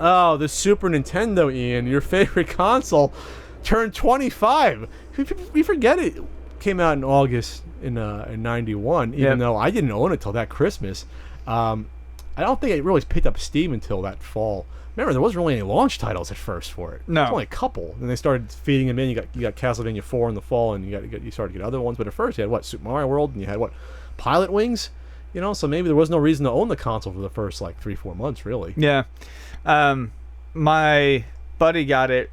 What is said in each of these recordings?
Oh, the Super Nintendo, Ian, your favorite console, turned 25. We forget it came out in August in '91, even though I didn't own it till that Christmas. I don't think it really picked up steam until that fall. Remember, there wasn't really any launch titles at first for it. No, there was only a couple, and they started feeding them in. You got Castlevania 4 in the fall, and you started to get other ones. But at first, you had what, Super Mario World, and you had what, Pilot Wings. You know, so maybe there was no reason to own the console for the first like 3-4 months, really. Yeah, my buddy got it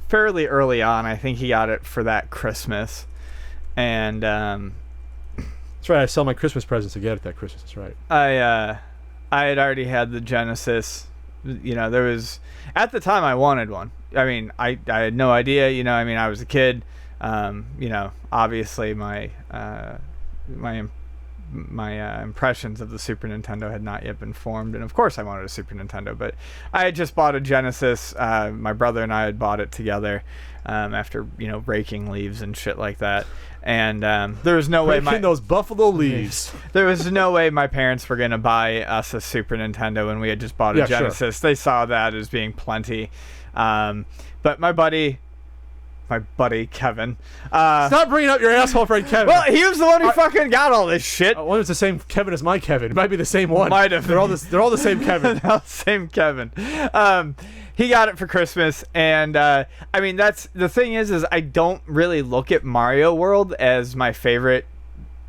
fairly early on. I think he got it for that Christmas, and that's right. I sell my Christmas presents to get it that Christmas. That's right. I had already had the Genesis. You know, there was at the time I wanted one. I mean, I had no idea. You know, I mean, I was a kid. You know, obviously my impressions of the Super Nintendo had not yet been formed, and of course I wanted a Super Nintendo, but I had just bought a Genesis. My brother and I had bought it together after, you know, raking leaves and shit like that, and there was no way those buffalo leaves. There was no way my parents were gonna buy us a Super Nintendo when we had just bought a Genesis. Sure. They saw that as being plenty, but my buddy Kevin. Stop bringing up your asshole friend Kevin. Well, he was the one who fucking got all this shit. I wonder if it's the same Kevin as my Kevin. It might be the same one. Might have. They're all the same Kevin. They're all the same Kevin. He got it for Christmas, and I mean, that's the thing is I don't really look at Mario World as my favorite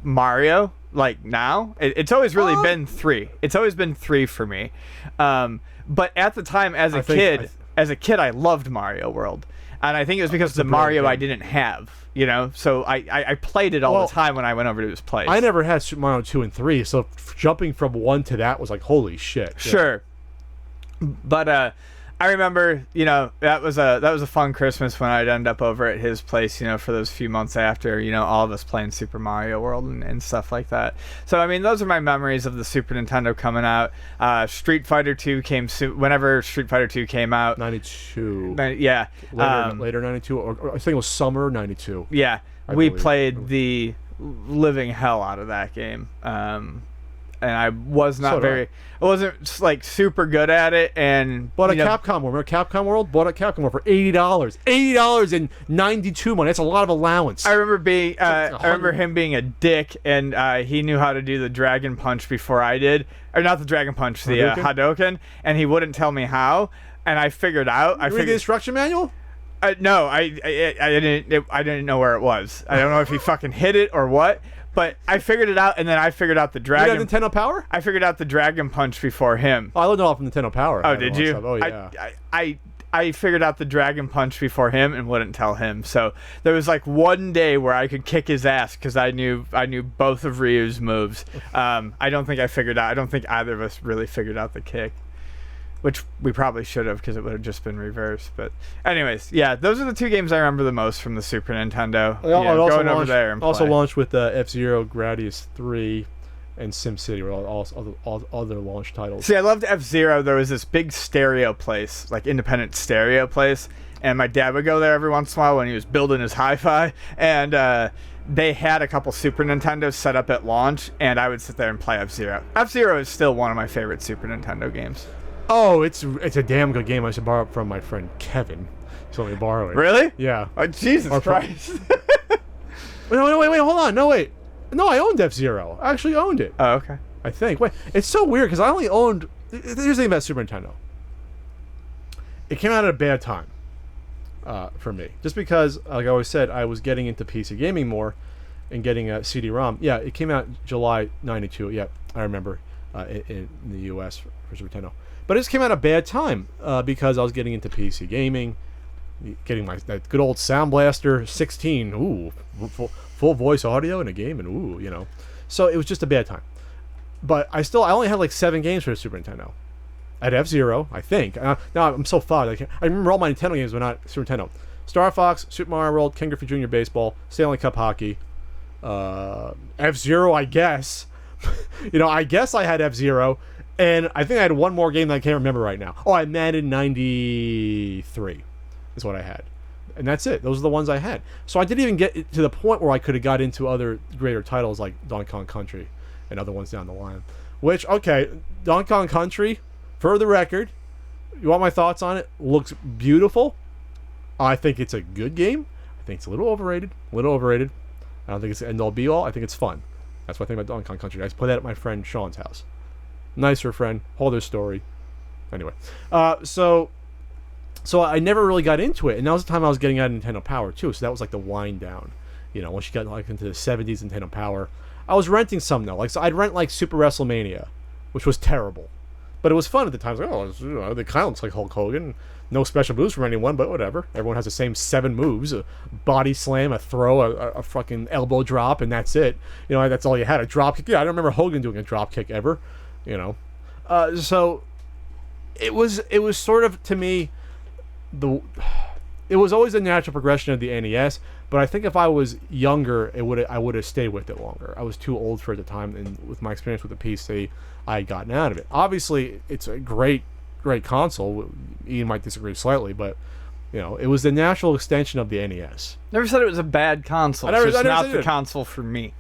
Mario. Like now, it's always really been 3. It's always been 3 for me. But at the time, as a kid, I loved Mario World. And I think it was because the Mario I didn't have, you know? So I played it all the time when I went over to his place. I never had Super Mario 2 and 3, so jumping from 1 to that was like, holy shit. Sure. Yeah. But I remember, you know, that was a fun Christmas when I'd end up over at his place, you know, for those few months after, you know, all of us playing Super Mario World and stuff like that. So, I mean, those are my memories of the Super Nintendo coming out. Street Fighter 2 came soon, whenever Street Fighter 2 came out. 92. Yeah. Later 92, or I think it was summer 92. Yeah. We played the living hell out of that game. And I was not I wasn't like super good at it, and bought a Capcom World. Remember Capcom World? Bought a Capcom World for $80. $80 in 92 money. That's a lot of allowance. I remember him being a dick, and he knew how to do the Dragon Punch before I did, or not the Dragon Punch, the Hadouken, and he wouldn't tell me how, and I figured out. You read the instruction manual? No, I didn't know where it was. I don't know if he fucking hit it or what. But I figured it out, and then I figured out the Dragon... You had Nintendo Power? I figured out the Dragon Punch before him. Oh, I learned it all from Nintendo Power. Oh, did you? Oh, yeah. I figured out the Dragon Punch before him and wouldn't tell him. So there was like one day where I could kick his ass because I knew both of Ryu's moves. I don't think either of us really figured out the kick. Which we probably should have, because it would have just been reversed. But anyways, yeah, those are the 2 games I remember the most from the Super Nintendo. Going over there and also launched with F-Zero, Gradius 3, and SimCity were all other launch titles. See, I loved F-Zero. There was this big stereo place, like independent stereo place, and my dad would go there every once in a while when he was building his hi-fi, and they had a couple Super Nintendos set up at launch, and I would sit there and play F-Zero. F-Zero is still one of my favorite Super Nintendo games. Oh, it's a damn good game. I should borrow it from my friend Kevin. He's let me borrow it. Really? Yeah. Oh, Jesus Christ. Wait, hold on. No, wait. No, I owned F-Zero. I actually owned it. Oh, okay. I think. Wait, it's so weird because I only owned... Here's the thing about Super Nintendo. It came out at a bad time for me. Just because, like I always said, I was getting into PC gaming more and getting a CD-ROM. Yeah, it came out July 92. Yeah, I remember in the U.S. for Super Nintendo. But it just came out at a bad time because I was getting into PC gaming, getting that good old Sound Blaster 16, full voice audio in a game, and you know. So it was just a bad time. But I only had like 7 games for the Super Nintendo. I had F-Zero, I think. Now I'm so fogged. I remember all my Nintendo games, but not Super Nintendo. Star Fox, Super Mario World, Ken Griffey Jr. Baseball, Stanley Cup Hockey, F-Zero, I guess. You know, I guess I had F-Zero. And I think I had one more game that I can't remember right now. Oh, I Madden 93 is what I had. And that's it. Those are the ones I had. So I didn't even get to the point where I could have got into other greater titles like Donkey Kong Country and other ones down the line. Which, okay, Donkey Kong Country, for the record, You want my thoughts on it? Looks beautiful. I think it's a good game. I think it's a little overrated. A little overrated. I don't think it's the end all be all. I think it's fun. That's what I think about Donkey Kong Country. I just play that at my friend Sean's house. Nicer friend. Whole other story. Anyway, so I never really got into it, and that was the time I was getting out of Nintendo Power too. So that was like the wind down. You know, once you got like into the 70s Nintendo Power, I was renting some though. Like, so I'd rent like Super WrestleMania, which was terrible, but it was fun at the time. It was like, oh, it's, you know, it kind of looks like Hulk Hogan. No special moves from anyone, but whatever. Everyone has the same 7 moves: a body slam, a throw, a fucking elbow drop, and that's it. You know, that's all you had. A drop kick. Yeah, I don't remember Hogan doing a drop kick ever. You know, so it was sort of, to me, it was always a natural progression of the NES. But I think if I was younger, I would have stayed with it longer. I was too old for it at the time, and with my experience with the PC, I had gotten out of it. Obviously, it's a great console. Ian might disagree slightly, but you know, it was the natural extension of the NES. Never said it was a bad console. It's just not the console for me.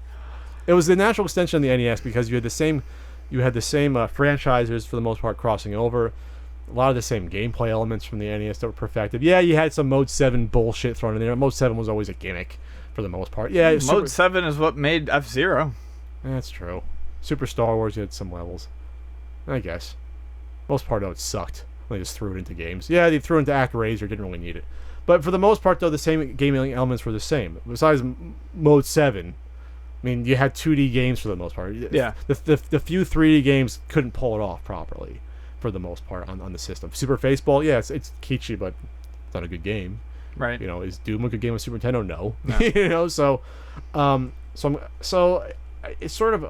It was the natural extension of the NES because you had the same franchises for the most part crossing over. A lot of the same gameplay elements from the NES that were perfected. Yeah, you had some Mode 7 bullshit thrown in there. Mode 7 was always a gimmick for the most part. Yeah, Mode 7 is what made F-Zero. That's true. Super Star Wars, you had some levels. I guess. Most part, though, it sucked. They just threw it into games. Yeah, they threw it into ActRaiser, didn't really need it. But for the most part, though, the same gaming elements were the same. Besides Mode 7, I mean, you had 2D games for the most part. Yeah. The few 3D games couldn't pull it off properly for the most part on the system. Super Baseball, yeah, it's kitschy, but it's not a good game. Right. You know, is Doom a good game with Super Nintendo? No. You know, so it's sort of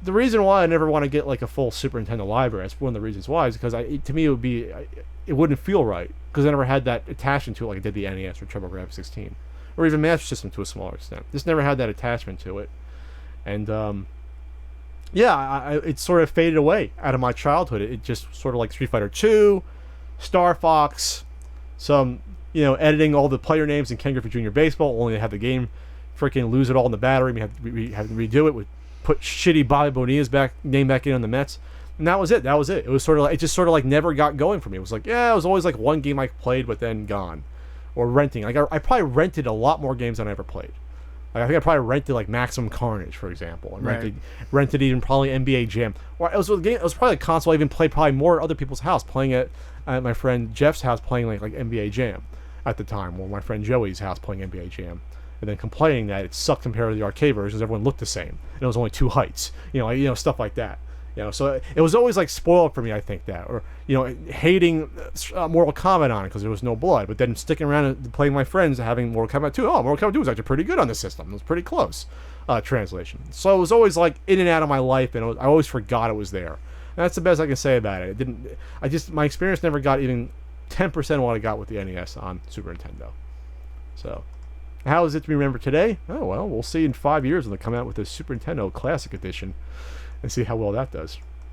the reason why I never want to get like a full Super Nintendo library. That's one of the reasons why, is because to me it wouldn't feel right, because I never had that attachment to it like I did the NES or TurboGrafx 16, or even Master System to a smaller extent. Just never had that attachment to it, and it sort of faded away out of my childhood. It just sort of like Street Fighter 2, Star Fox, some, you know, editing all the player names in Ken Griffey Jr. Baseball, only to have the game freaking lose it all in the battery. We have to redo it, put shitty Bobby Bonilla's name back in on the Mets, and that was it. It was sort of like, it just sort of like never got going for me. It was like, yeah, it was always like one game I played, but then gone. Or renting. Like I probably rented a lot more games than I ever played. Like, I think I probably rented like Maximum Carnage, for example, and rented even probably NBA Jam. Or it was a game. It was probably a console I even played probably more at other people's house, playing it at my friend Jeff's house, playing like NBA Jam at the time, or my friend Joey's house playing NBA Jam, and then complaining that it sucked compared to the arcade version because everyone looked the same and it was only 2 heights. You know, stuff like that. You know, so it was always like spoiled for me, I think, that, or, you know, hating Mortal Kombat on it because there was no blood, but then sticking around and playing my friends having Mortal Kombat 2. Oh, Mortal Kombat 2 was actually pretty good on the system. It was pretty close translation. So it was always like in and out of my life, and I always forgot it was there. And that's the best I can say about it. My experience never got even 10% of what I got with the NES on Super Nintendo. So how is it to be remembered today? Oh, well, we'll see in 5 years when they come out with the Super Nintendo Classic Edition and see how well that does.